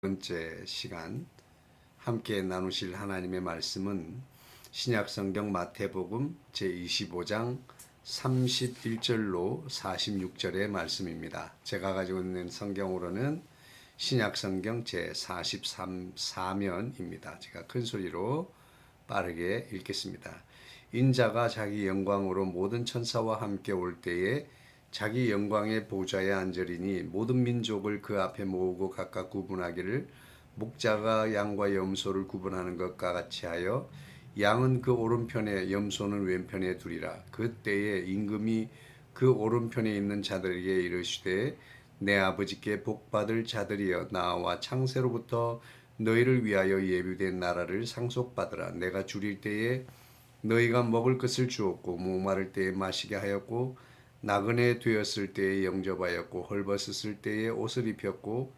번째 시간 함께 나누실 하나님의 말씀은 신약성경 마태복음 제25장 31절로 46절의 말씀입니다. 제가 가지고 있는 성경으로는 신약성경 제43사면입니다. 제가 큰 소리로 빠르게 읽겠습니다. 인자가 자기 영광으로 모든 천사와 함께 올 때에 자기 영광의 보좌에 앉으리니 모든 민족을 그 앞에 모으고 각각 구분하기를 목자가 양과 염소를 구분하는 것과 같이 하여 양은 그 오른편에 염소는 왼편에 두리라. 그때에 임금이 그 오른편에 있는 자들에게 이르시되 내 아버지께 복받을 자들이여 나와 창세로부터 너희를 위하여 예비된 나라를 상속받으라. 내가 줄일 때에 너희가 먹을 것을 주었고 목마를 때에 마시게 하였고 나그네 되었을 때에 영접하였고 헐벗었을 때에 옷을 입혔고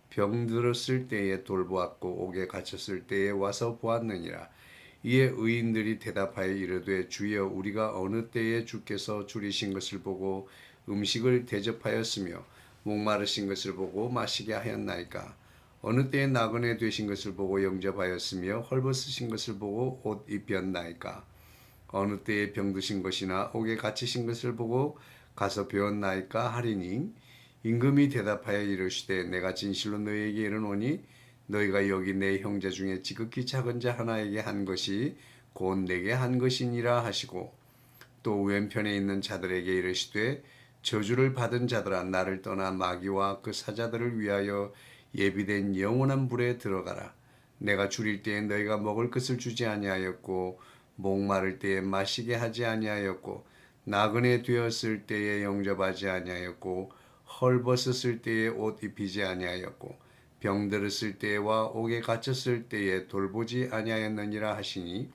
병들었을 때에 돌보았고 옥에 갇혔을 때에 와서 보았느니라. 이에 의인들이 대답하여 이르되 주여 우리가 어느 때에 주께서 줄이신 것을 보고 음식을 대접하였으며 목마르신 것을 보고 마시게 하였나이까. 어느 때에 나그네 되신 것을 보고 영접하였으며 헐벗으신 것을 보고 옷 입혔나이까. 어느 때에 병드신 것이나 옥에 갇히신 것을 보고 가서 배웠나이까 하리니 임금이 대답하여 이르시되 내가 진실로 너희에게 이르노니 너희가 여기 내 형제 중에 지극히 작은 자 하나에게 한 것이 곧 내게 한 것이니라 하시고 또 왼편에 있는 자들에게 이르시되 저주를 받은 자들아 나를 떠나 마귀와 그 사자들을 위하여 예비된 영원한 불에 들어가라. 내가 줄일 때에 너희가 먹을 것을 주지 아니하였고 목마를 때에 마시게 하지 아니하였고 나그네 되었을 때에 영접하지 아니하였고 헐벗었을 때에 옷 입히지 아니하였고 병들었을 때와 옥에 갇혔을 때에 돌보지 아니하였느니라 하시니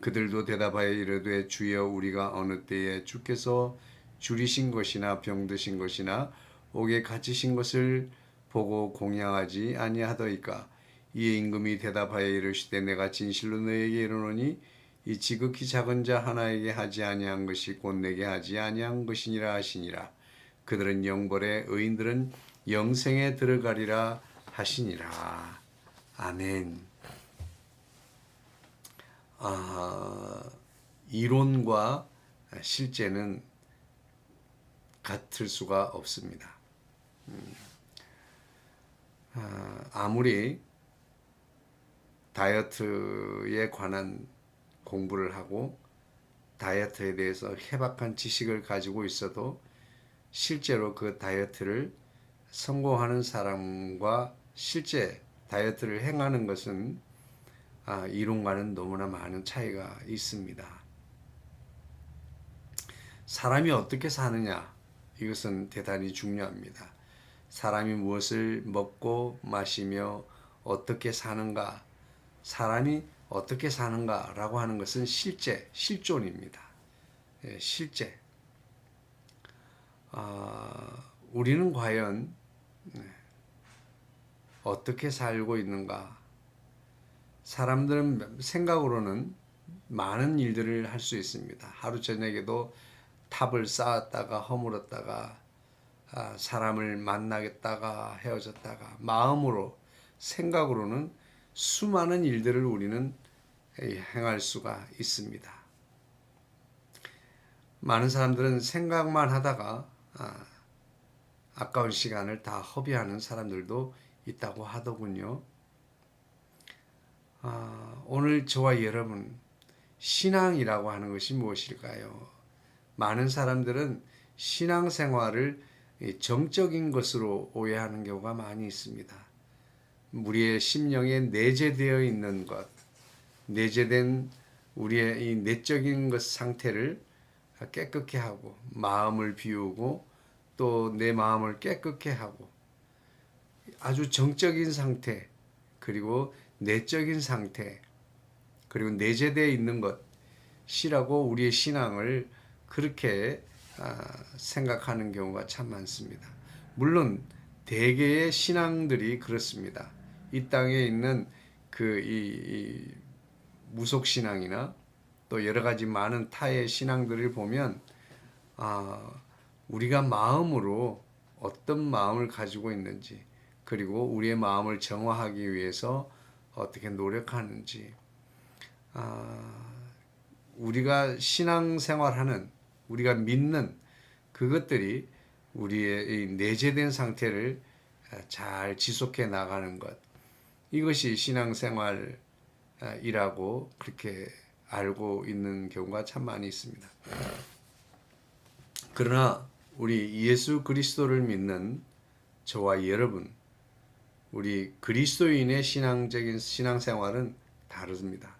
그들도 대답하여 이르되 주여 우리가 어느 때에 주께서 줄이신 것이나 병드신 것이나 옥에 갇히신 것을 보고 공양하지 아니하더이까. 이에 임금이 대답하여 이르시되 내가 진실로 너희에게 이르노니 이 지극히 작은 자 하나에게 하지 아니한 것이 곧 내게 하지 아니한 것이니라 하시니라. 그들은 영벌에 의인들은 영생에 들어가리라 하시니라. 아멘. 이론과 실제는 같을 수가 없습니다. 아무리 다이어트에 관한 공부를 하고 다이어트에 대해서 해박한 지식을 가지고 있어도 실제로 그 다이어트를 성공하는 사람과 실제 다이어트를 행하는 것은 이론과는 너무나 많은 차이가 있습니다. 사람이 어떻게 사느냐, 이것은 대단히 중요합니다. 사람이 무엇을 먹고 마시며 어떻게 사는가, 사람이 어떻게 사는가라고 하는 것은 실존입니다. 실제. 우리는 과연 어떻게 살고 있는가? 사람들은 생각으로는 많은 일들을 할 수 있습니다. 하루 저녁에도 탑을 쌓았다가 허물었다가 사람을 만나겠다가 헤어졌다가 마음으로 생각으로는 수많은 일들을 우리는 행할 수가 있습니다. 많은 사람들은 생각만 하다가 아까운 시간을 다 허비하는 사람들도 있다고 하더군요. 오늘 저와 여러분, 신앙이라고 하는 것이 무엇일까요? 많은 사람들은 신앙생활을 정적인 것으로 오해하는 경우가 많이 있습니다. 우리의 심령에 내재되어 있는 것, 내재된 우리의 이 내적인 것 상태를 깨끗게 하고 마음을 비우고 또 내 마음을 깨끗게 하고 아주 정적인 상태 그리고 내적인 상태 그리고 내재되어 있는 것이라고 우리의 신앙을 그렇게 생각하는 경우가 참 많습니다. 물론 대개의 신앙들이 그렇습니다. 이 땅에 있는 이 무속 신앙이나 또 여러 가지 많은 타의 신앙들을 보면 우리가 마음으로 어떤 마음을 가지고 있는지 그리고 우리의 마음을 정화하기 위해서 어떻게 노력하는지, 우리가 신앙생활하는, 우리가 믿는 그것들이 우리의 내재된 상태를 잘 지속해 나가는 것, 이것이 신앙생활이라고 그렇게 알고 있는 경우가 참 많이 있습니다. 그러나 우리 예수 그리스도를 믿는 저와 여러분, 우리 그리스도인의 신앙적인 신앙생활은 다릅니다.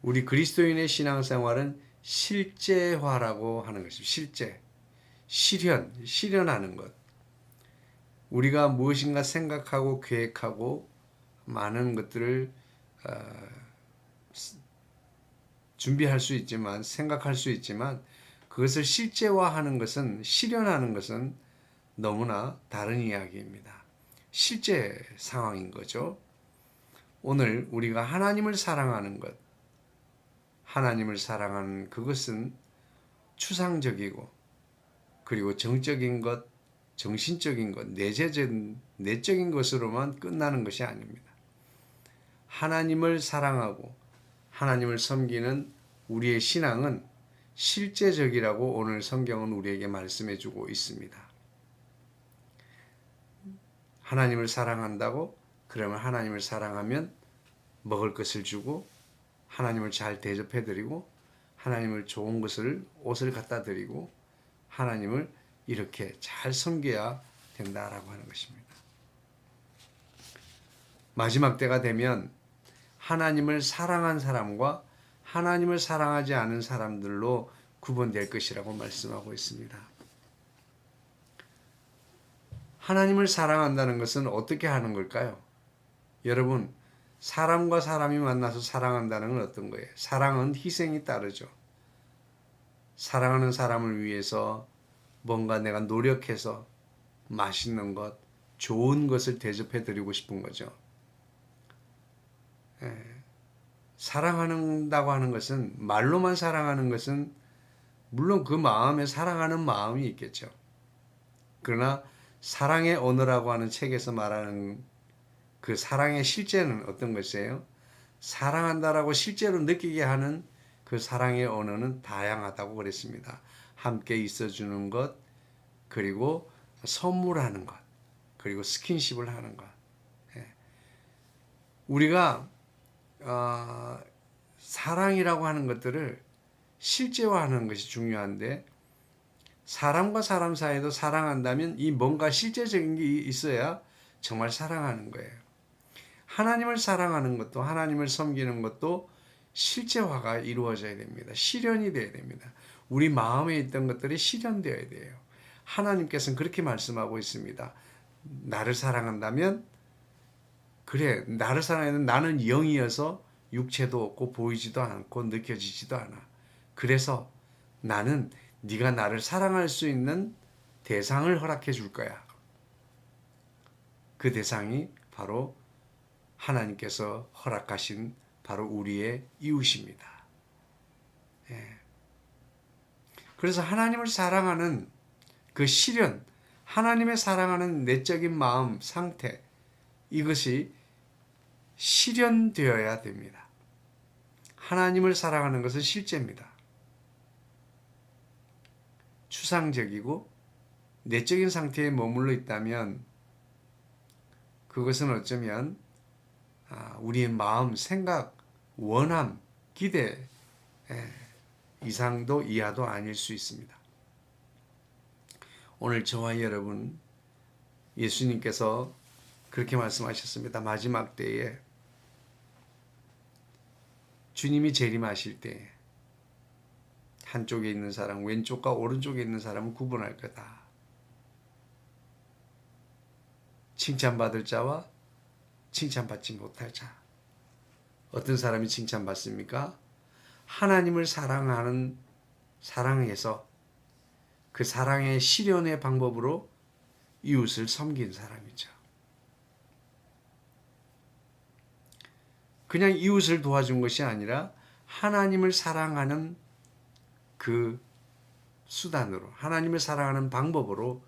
우리 그리스도인의 신앙생활은 실제화라고 하는 것입니다. 실현하는 것. 우리가 무엇인가 생각하고 계획하고 많은 것들을 준비할 수 있지만, 생각할 수 있지만, 그것을 실제화하는 것은, 실현하는 것은 너무나 다른 이야기입니다. 실제 상황인 거죠. 오늘 우리가 하나님을 사랑하는 것, 하나님을 사랑하는 그것은 추상적이고, 그리고 정적인 것, 정신적인 것, 내적인 것으로만 끝나는 것이 아닙니다. 하나님을 사랑하고 하나님을 섬기는 우리의 신앙은 실제적이라고 오늘 성경은 우리에게 말씀해 주고 있습니다. 하나님을 사랑한다고? 그러면 하나님을 사랑하면 먹을 것을 주고, 하나님을 잘 대접해 드리고, 하나님을 좋은 것을, 옷을 갖다 드리고, 하나님을 이렇게 잘 섬겨야 된다라고 하는 것입니다. 마지막 때가 되면 하나님을 사랑한 사람과 하나님을 사랑하지 않은 사람들로 구분될 것이라고 말씀하고 있습니다. 하나님을 사랑한다는 것은 어떻게 하는 걸까요? 여러분, 사람과 사람이 만나서 사랑한다는 건 어떤 거예요? 사랑은 희생이 따르죠. 사랑하는 사람을 위해서 뭔가 내가 노력해서 맛있는 것, 좋은 것을 대접해 드리고 싶은 거죠. 사랑한다고 하는 것은, 말로만 사랑하는 것은 물론 그 마음에 사랑하는 마음이 있겠죠. 그러나 사랑의 언어라고 하는 책에서 말하는 그 사랑의 실제는 어떤 것이에요? 사랑한다라고 실제로 느끼게 하는 그 사랑의 언어는 다양하다고 그랬습니다. 함께 있어주는 것, 그리고 선물하는 것, 그리고 스킨십을 하는 것. 우리가 사랑이라고 하는 것들을 실제화하는 것이 중요한데, 사람과 사람 사이도 사랑한다면 이 뭔가 실제적인 게 있어야 정말 사랑하는 거예요. 하나님을 사랑하는 것도, 하나님을 섬기는 것도 실제화가 이루어져야 됩니다. 실현이 되어야 됩니다. 우리 마음에 있던 것들이 실현되어야 돼요. 하나님께서는 그렇게 말씀하고 있습니다. 나를 사랑한다면, 그래, 나를 사랑하는 나는 영이어서 육체도 없고 보이지도 않고 느껴지지도 않아. 그래서 나는 네가 나를 사랑할 수 있는 대상을 허락해 줄 거야. 그 대상이 바로 하나님께서 허락하신 바로 우리의 이웃입니다. 그래서 하나님을 사랑하는 그 실현, 하나님의 사랑하는 내적인 마음, 상태, 이것이 실현되어야 됩니다. 하나님을 사랑하는 것은 실제입니다. 추상적이고 내적인 상태에 머물러 있다면 그것은 어쩌면 우리의 마음, 생각, 원함, 기대 이상도 이하도 아닐 수 있습니다. 오늘 저와 여러분, 예수님께서 그렇게 말씀하셨습니다. 마지막 때에 주님이 재림하실 때 한쪽에 있는 사람, 왼쪽과 오른쪽에 있는 사람은 구분할 거다. 칭찬받을 자와 칭찬받지 못할 자. 어떤 사람이 칭찬받습니까? 하나님을 사랑하는, 사랑해서 그 사랑의 실현의 방법으로 이웃을 섬긴 사람이죠. 그냥 이웃을 도와준 것이 아니라 하나님을 사랑하는 그 수단으로, 하나님을 사랑하는 방법으로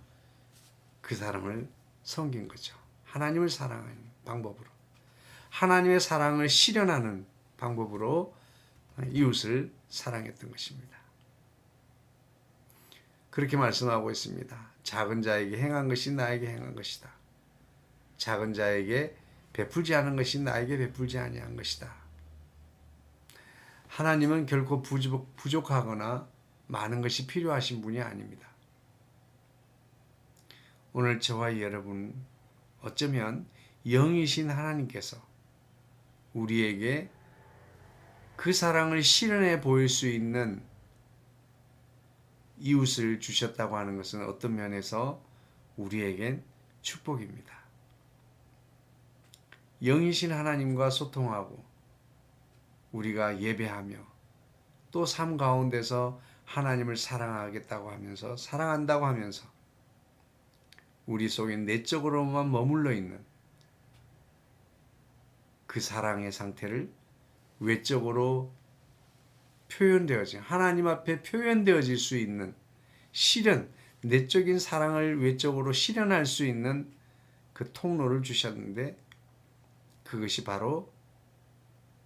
그 사람을 섬긴 거죠. 하나님을 사랑하는 방법으로. 하나님의 사랑을 실현하는 방법으로 이웃을 사랑했던 것입니다. 그렇게 말씀하고 있습니다. 작은 자에게 행한 것이 나에게 행한 것이다. 작은 자에게 베풀지 않은 것이 나에게 베풀지 아니한 것이다. 하나님은 결코 부족하거나 많은 것이 필요하신 분이 아닙니다. 오늘 저와 여러분, 어쩌면 영이신 하나님께서 우리에게 그 사랑을 실현해 보일 수 있는 이웃을 주셨다고 하는 것은 어떤 면에서 우리에겐 축복입니다. 영이신 하나님과 소통하고 우리가 예배하며 또 삶 가운데서 하나님을 사랑하겠다고 하면서 사랑한다고 하면서 우리 속에 내적으로만 머물러 있는 그 사랑의 상태를 외적으로 표현되어진 하나님 앞에 표현되어질 수 있는 실현, 내적인 사랑을 외적으로 실현할 수 있는 그 통로를 주셨는데 그것이 바로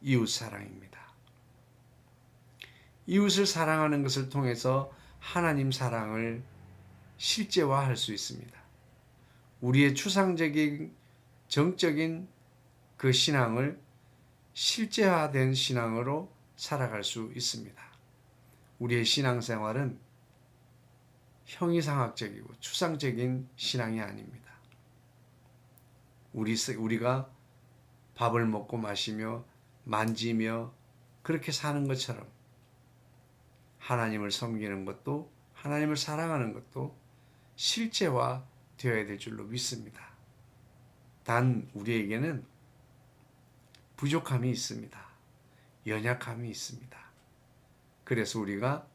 이웃 사랑입니다. 이웃을 사랑하는 것을 통해서 하나님 사랑을 실제화할 수 있습니다. 우리의 추상적인 정적인 그 신앙을 실제화된 신앙으로 살아갈 수 있습니다. 우리의 신앙생활은 형이상학적이고 추상적인 신앙이 아닙니다. 우리가 밥을 먹고 마시며 만지며 그렇게 사는 것처럼 하나님을 섬기는 것도 하나님을 사랑하는 것도 실제화 되어야 될 줄로 믿습니다. 단 우리에게는 부족함이 있습니다. 연약함이 있습니다. 그래서 우리가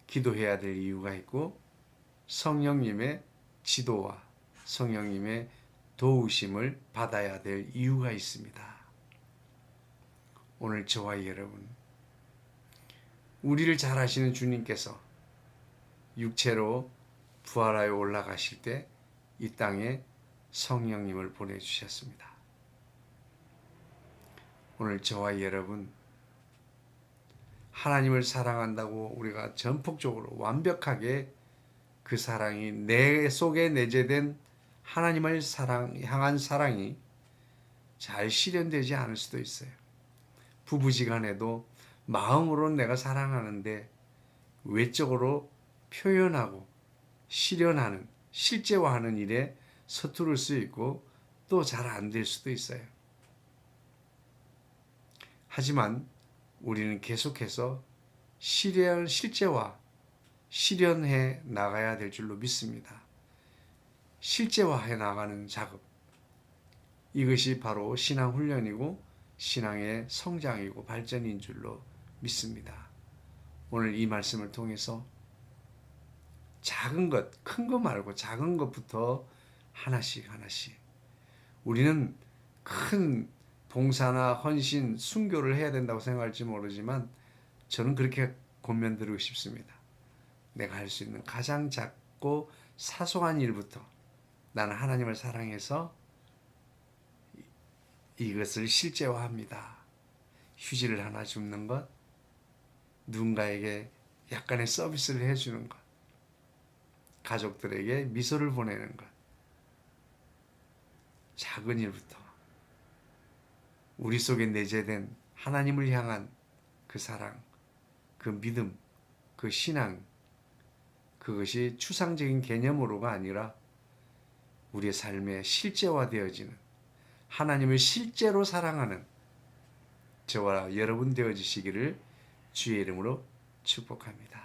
기도해야 될 이유가 있고 성령님의 지도와 성령님의 도우심을 받아야 될 이유가 있습니다. 오늘 저와 여러분, 우리를 잘 아시는 주님께서 육체로 부활하여 올라가실 때 이 땅에 성령님을 보내주셨습니다. 오늘 저와 여러분, 하나님을 사랑한다고 우리가 전폭적으로 완벽하게 그 사랑이 내 속에 내재된 하나님을 향한 사랑이 잘 실현되지 않을 수도 있어요. 부부지간에도 마음으로는 내가 사랑하는데 외적으로 표현하고 실현하는, 실제화하는 일에 서투를 수 있고 또 잘 안 될 수도 있어요. 하지만 우리는 계속해서 실제화, 실현해 나가야 될 줄로 믿습니다. 실제화해 나가는 작업. 이것이 바로 신앙 훈련이고 신앙의 성장이고 발전인 줄로 믿습니다. 오늘 이 말씀을 통해서 작은 것, 큰 거 말고 작은 것부터 하나씩 우리는 큰 봉사나 헌신, 순교를 해야 된다고 생각할지 모르지만 저는 그렇게 권면드리고 싶습니다. 내가 할 수 있는 가장 작고 사소한 일부터 나는 하나님을 사랑해서 이것을 실제화합니다. 휴지를 하나 줍는 것, 누군가에게 약간의 서비스를 해주는 것, 가족들에게 미소를 보내는 것, 작은 일부터 우리 속에 내재된 하나님을 향한 그 사랑, 그 믿음, 그 신앙, 그것이 추상적인 개념으로가 아니라 우리의 삶에 실제화되어지는 하나님을 실제로 사랑하는 저와 여러분 되어지시기를 주의 이름으로 축복합니다.